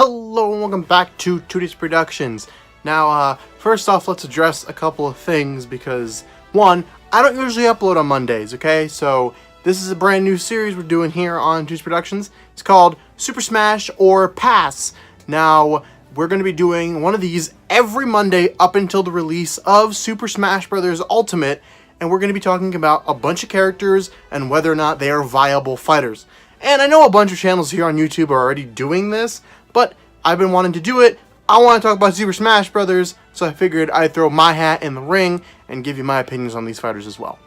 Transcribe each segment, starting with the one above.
Hello and welcome back to 2D's Productions. Now, first off, let's address a couple of things because, one, I don't usually upload on Mondays, okay? So, this is a brand new series we're doing here on 2D's Productions. It's called Super Smash or Pass. Now, we're going to be doing one of these every Monday up until the release of Super Smash Bros. Ultimate, and we're going to be talking about a bunch of characters and whether or not they are viable fighters. And I know a bunch of channels here on YouTube are already doing this, but I've been wanting to do it. I want to talk about Super Smash Bros., so I figured I'd throw my hat in the ring and give you my opinions on these fighters as well.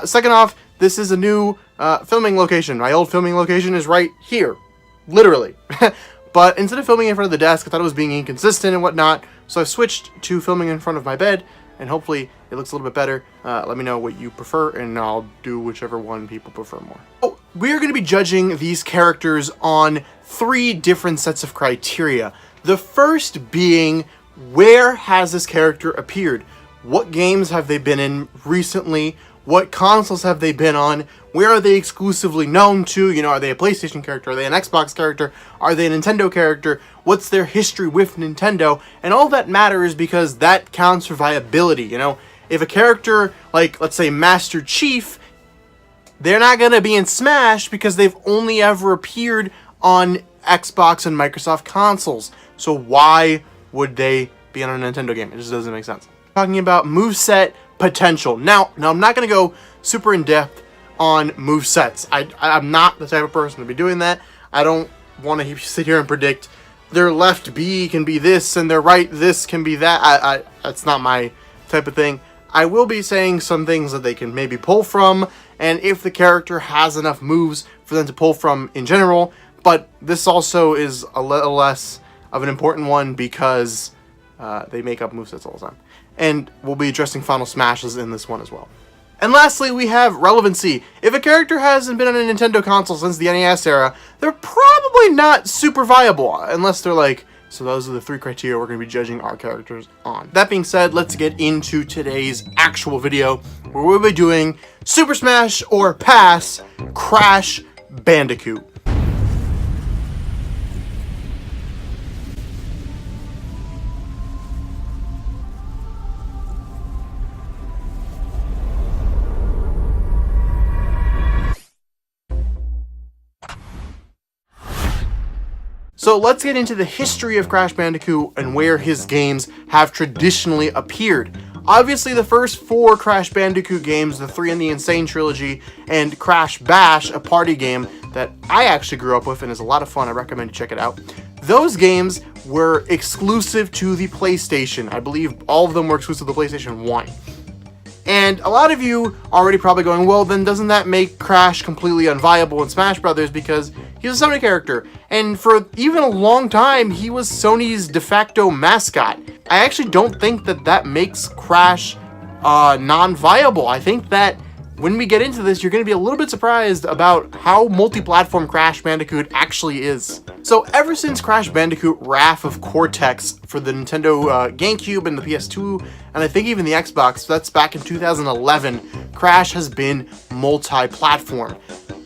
Second off, this is a new filming location. My old filming location is right here, literally. But instead of filming in front of the desk, I thought it was being inconsistent and whatnot, so I've switched to filming in front of my bed, and hopefully it looks a little bit better. Let me know what you prefer, and I'll do whichever one people prefer more. Oh, we're going to be judging these characters on 3 different sets of criteria. The first being, where has this character appeared? What games have they been in recently? What consoles have they been on? Where are they exclusively known to? You know, are they a PlayStation character? Are they an Xbox character? Are they a Nintendo character? What's their history with Nintendo? And all that matters because that counts for viability, you know? If a character, like, let's say Master Chief, they're not going to be in Smash because they've only ever appeared on Xbox and Microsoft consoles. So why would they be on a Nintendo game? It just doesn't make sense. Talking about Moveset Potential. Now I'm not going to go super in-depth on movesets. I'm not the type of person to be doing that. I don't want to sit here and predict their left B can be this and their right this can be that. That's not my type of thing. I will be saying some things that they can maybe pull from, and if the character has enough moves for them to pull from in general. But this also is a little less of an important one because they make up movesets all the time. And we'll be addressing Final Smashes in this one as well. And lastly, we have relevancy. If a character hasn't been on a Nintendo console since the NES era, they're probably not super viable, unless they're like, so those are the 3 criteria we're going to be judging our characters on. That being said, let's get into today's actual video, where we'll be doing Super Smash or Pass Crash Bandicoot. So let's get into the history of Crash Bandicoot and where his games have traditionally appeared. Obviously, the first 4 Crash Bandicoot games, the 3 in the Insane Trilogy, and Crash Bash, a party game that I actually grew up with and is a lot of fun, I recommend you check it out. Those games were exclusive to the PlayStation. I believe all of them were exclusive to the PlayStation 1. And a lot of you are already probably going, well, then doesn't that make Crash completely unviable in Smash Brothers because he's a Sony character? And for even a long time, he was Sony's de facto mascot. I actually don't think that that makes Crash non-viable. I think that when we get into this, you're going to be a little bit surprised about how multi-platform Crash Bandicoot actually is. So ever since Crash Bandicoot Wrath of Cortex for the Nintendo GameCube and the PS2, and I think even the Xbox, that's back in 2011, Crash has been multi-platform.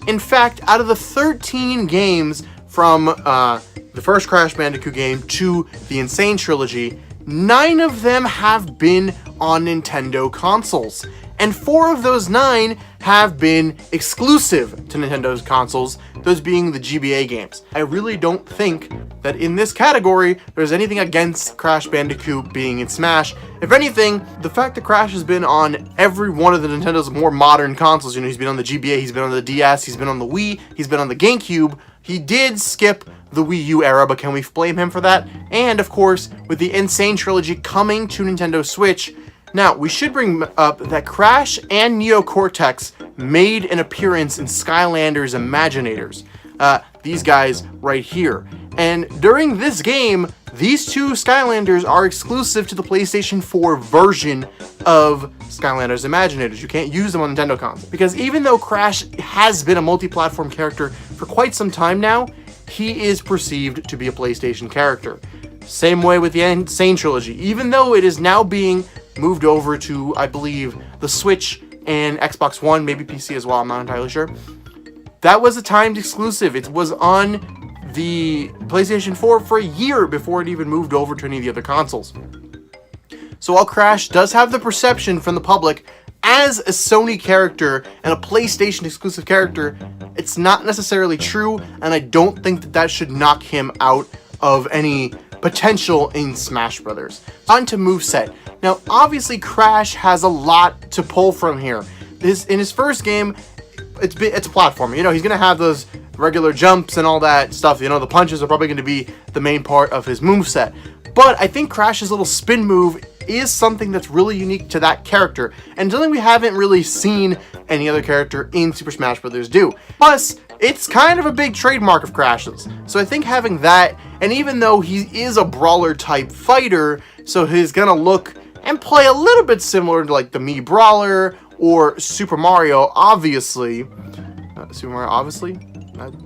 In fact, out of the 13 games from the first Crash Bandicoot game to the Insane Trilogy, 9 of them have been on Nintendo consoles. And 4 of those 9 have been exclusive to Nintendo's consoles, those being the GBA games. I really don't think that in this category, there's anything against Crash Bandicoot being in Smash. If anything, the fact that Crash has been on every one of the Nintendo's more modern consoles, you know, he's been on the GBA, he's been on the DS, he's been on the Wii, he's been on the GameCube. He did skip the Wii U era, but can we blame him for that? And of course, with the Insane Trilogy coming to Nintendo Switch. Now, we should bring up that Crash and Neo Cortex made an appearance in Skylanders Imaginators. These guys right here. And during this game, these 2 Skylanders are exclusive to the PlayStation 4 version of Skylanders Imaginators. You can't use them on Nintendo console. Because even though Crash has been a multi-platform character for quite some time now, he is perceived to be a PlayStation character. Same way with the Insane Trilogy. Even though it is now being moved over to, I believe, the Switch and Xbox One, maybe PC as well, I'm not entirely sure. That was a timed exclusive. It was on the PlayStation 4 for a year before it even moved over to any of the other consoles. So while Crash does have the perception from the public as a Sony character and a PlayStation exclusive character, it's not necessarily true, and I don't think that that should knock him out of any potential in Smash Brothers. On to Moveset. Now, obviously, Crash has a lot to pull from here. In his first game, it's a platformer. You know, he's going to have those regular jumps and all that stuff. You know, the punches are probably going to be the main part of his moveset. But I think Crash's little spin move is something that's really unique to that character, and something we haven't really seen any other character in Super Smash Bros. Do. Plus, it's kind of a big trademark of Crash's. So I think having that, and even though he is a brawler type fighter, so he's gonna look and play a little bit similar to like the Mii Brawler or Super Mario, obviously. Super Mario, obviously?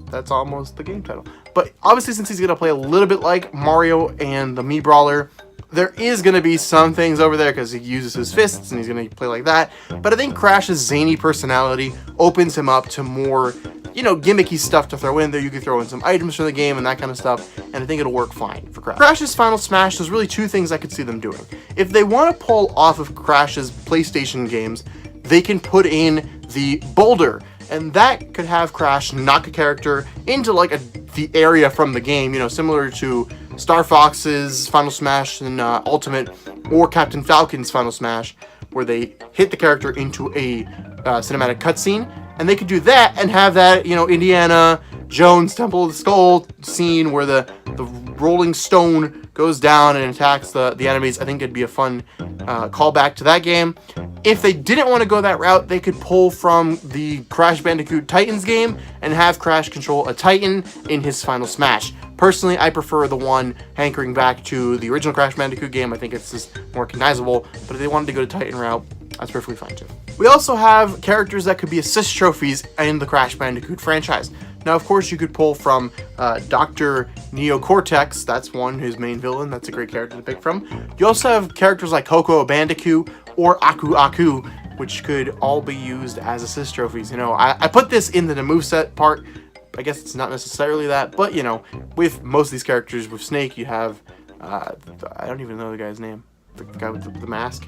That's almost the game title. But obviously, since he's gonna play a little bit like Mario and the Mii Brawler, there is going to be some things over there because he uses his fists and he's going to play like that. But I think Crash's zany personality opens him up to more, you know, gimmicky stuff to throw in there. You can throw in some items from the game and that kind of stuff, and I think it'll work fine for Crash. Crash's Final Smash, there's really two things I could see them doing. If they want to pull off of Crash's PlayStation games, they can put in the boulder, and that could have Crash knock a character into like the area from the game, you know, similar to Star Fox's Final Smash and Ultimate, or Captain Falcon's Final Smash, where they hit the character into a cinematic cutscene, and they could do that and have that, you know, Indiana Jones Temple of the Skull scene where the rolling stone goes down and attacks the enemies. I think it'd be a fun callback to that game. If they didn't want to go that route, they could pull from the Crash Bandicoot Titans game and have Crash control a Titan in his Final Smash. Personally, I prefer the one hankering back to the original Crash Bandicoot game. I think it's just more recognizable, but if they wanted to go to Titan route, that's perfectly fine too. We also have characters that could be assist trophies in the Crash Bandicoot franchise. Now, of course, you could pull from Dr. Neo Cortex. That's one, his main villain. That's a great character to pick from. You also have characters like Coco Bandicoot or Aku Aku, which could all be used as assist trophies. You know, I put this in the moveset part. I guess it's not necessarily that, but you know, with most of these characters, with Snake, you have, I don't even know the guy's name. The guy with the mask,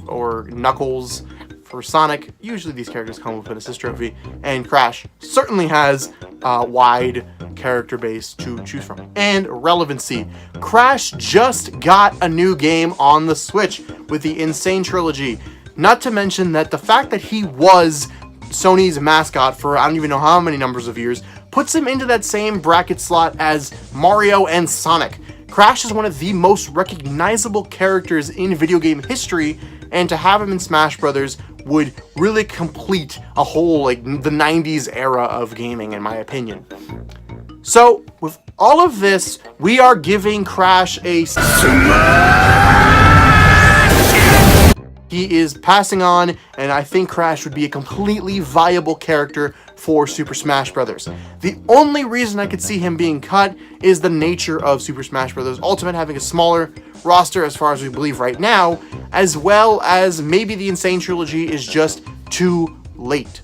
or Knuckles for Sonic. Usually these characters come with an assist trophy, and Crash certainly has a wide character base to choose from. And relevancy. Crash just got a new game on the Switch with the Insane Trilogy. Not to mention that the fact that he was Sony's mascot for I don't even know how many numbers of years puts him into that same bracket slot as Mario and Sonic. Crash is one of the most recognizable characters in video game history, and to have him in Smash Brothers would really complete a whole, like, the 90s era of gaming, in my opinion. So, with all of this, we are giving Crash a He is passing on, and I think Crash would be a completely viable character for Super Smash Bros. The only reason I could see him being cut is the nature of Super Smash Bros. Ultimate having a smaller roster as far as we believe right now, as well as maybe the Insane Trilogy is just too late.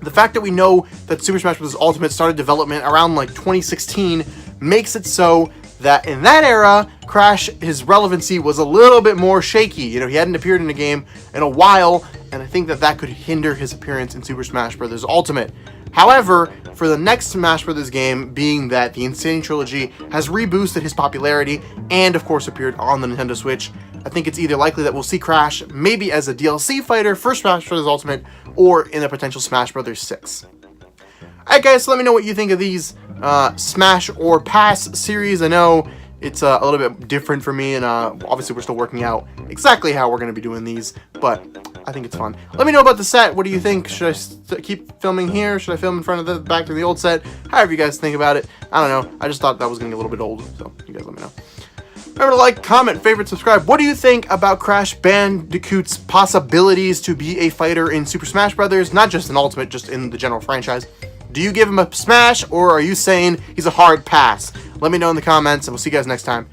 The fact that we know that Super Smash Bros. Ultimate started development around like 2016 makes it so that in that era, Crash, his relevancy was a little bit more shaky. You know, he hadn't appeared in a game in a while, and I think that that could hinder his appearance in Super Smash Bros. Ultimate. However, for the next Smash Bros. Game, being that the Insane Trilogy has reboosted his popularity and, of course, appeared on the Nintendo Switch, I think it's either likely that we'll see Crash maybe as a DLC fighter for Smash Bros. Ultimate or in a potential Smash Bros. 6. Alright guys, so let me know what you think of these Smash or Pass series. I know it's a little bit different for me, and obviously we're still working out exactly how we're going to be doing these, but I think it's fun. Let me know about the set. What do you think? Should I keep filming here? Should I film in front of the back to the old set? However you guys think about it. I don't know. I just thought that was going to get a little bit old, so you guys let me know. Remember to like, comment, favorite, subscribe. What do you think about Crash Bandicoot's possibilities to be a fighter in Super Smash Bros.? Not just in Ultimate, just in the general franchise. Do you give him a smash, or are you saying he's a hard pass? Let me know in the comments, and we'll see you guys next time.